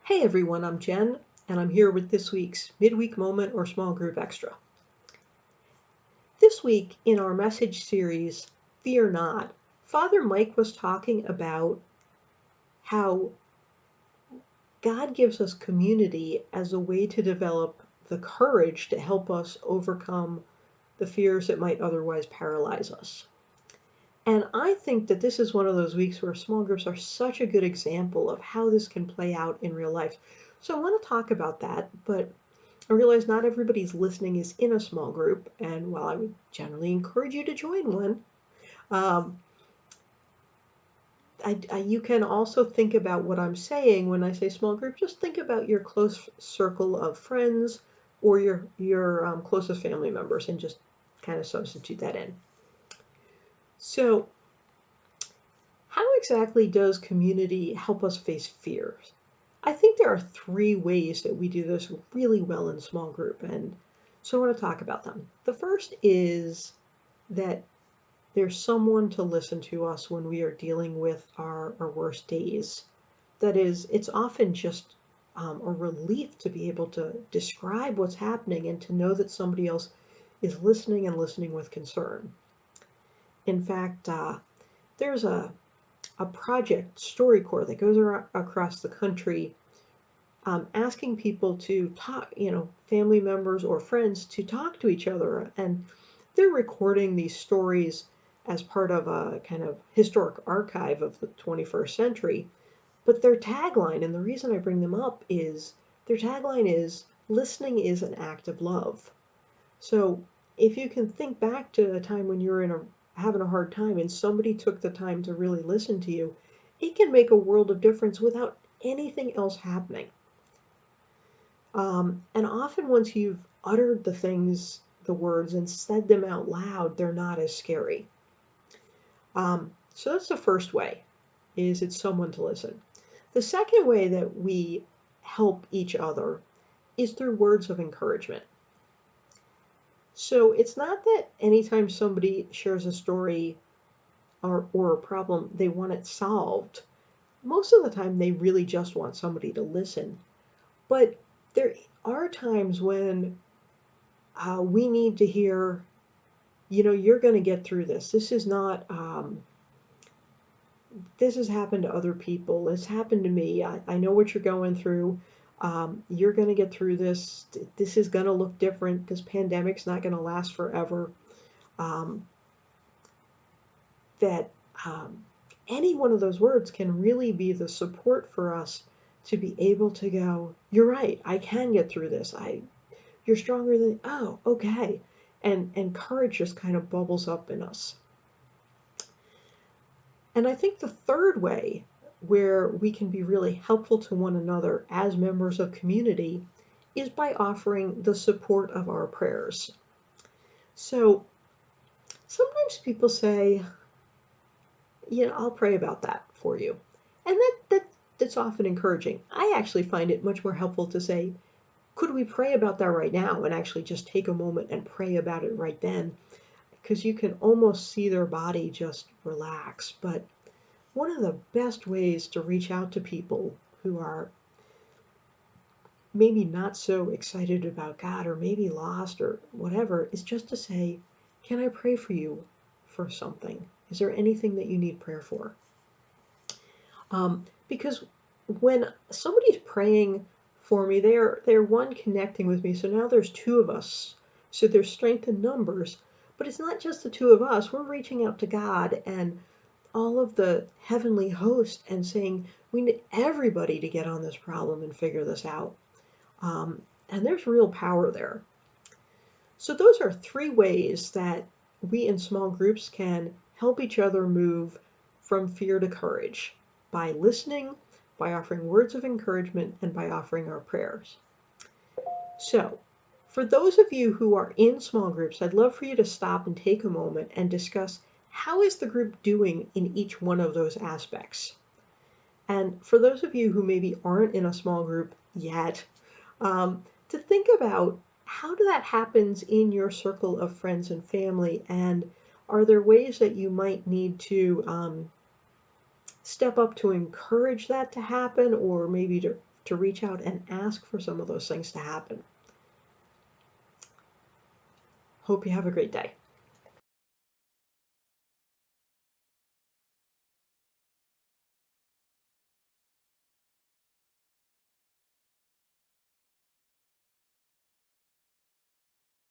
Hey everyone, I'm Jen, and I'm here with this week's Midweek Moment or Small Group Extra. This week in our message series, Fear Not, Father Mike was talking about how God gives us community as a way to develop the courage to help us overcome the fears that might otherwise paralyze us. And I think that this is one of those weeks where small groups are such a good example of how this can play out in real life. So I want to talk about that, but I realize not everybody's listening is in a small group, and while I would generally encourage you to join one, um, you can also think about what I'm saying when I say small group. Just think about your close circle of friends or your closest family members, and just kind of substitute that in. So, how exactly does community help us face fears? I think there are three ways that we do this really well in small group, and so I want to talk about them. The first is that there's someone to listen to us when we are dealing with our worst days. That is, it's often just a relief to be able to describe what's happening and to know that somebody else is listening and listening with concern. In fact, there's a project, StoryCorps, that goes across the country asking people to talk, family members or friends to talk to each other. And they're recording these stories as part of a kind of historic archive of the 21st century. But their tagline, and the reason I bring them up is their tagline is listening is an act of love. So if you can think back to a time when you're having a hard time and somebody took the time to really listen to you, it can make a world of difference without anything else happening. And often once you've uttered the words, and said them out loud, they're not as scary. So that's the first way, is it's someone to listen. The second way that we help each other is through words of encouragement. So it's not that anytime somebody shares a story or a problem, they want it solved. Most of the time, they really just want somebody to listen. But there are times when we need to hear, you're going to get through this. This is not, this has happened to other people. It's happened to me. I know what you're going through. You're going to get through this. This is going to look different. This pandemic's not going to last forever. Um, that any one of those words can really be the support for us to be able to go, you're right, I can get through this. You're stronger than, oh, okay. And courage just kind of bubbles up in us. And I think the third way where we can be really helpful to one another as members of community is by offering the support of our prayers. So sometimes people say, I'll pray about that for you. And that's often encouraging. I actually find it much more helpful to say, could we pray about that right now, and actually just take a moment and pray about it right then? Because you can almost see their body just relax. But one of the best ways to reach out to people who are maybe not so excited about God, or maybe lost or whatever, is just to say, can I pray for you for something? Is there anything that you need prayer for? Because when somebody's praying for me, they're one, connecting with me. So now there's two of us. So there's strength in numbers, but it's not just the two of us. We're reaching out to God and all of the heavenly host and saying, we need everybody to get on this problem and figure this out. And there's real power there. So those are three ways that we in small groups can help each other move from fear to courage: by listening, by offering words of encouragement, and by offering our prayers. So, for those of you who are in small groups, I'd love for you to stop and take a moment and discuss, how is the group doing in each one of those aspects? And for those of you who maybe aren't in a small group yet, to think about, how that happens in your circle of friends and family, and are there ways that you might need to step up to encourage that to happen, or maybe to to reach out and ask for some of those things to happen. Hope you have a great day.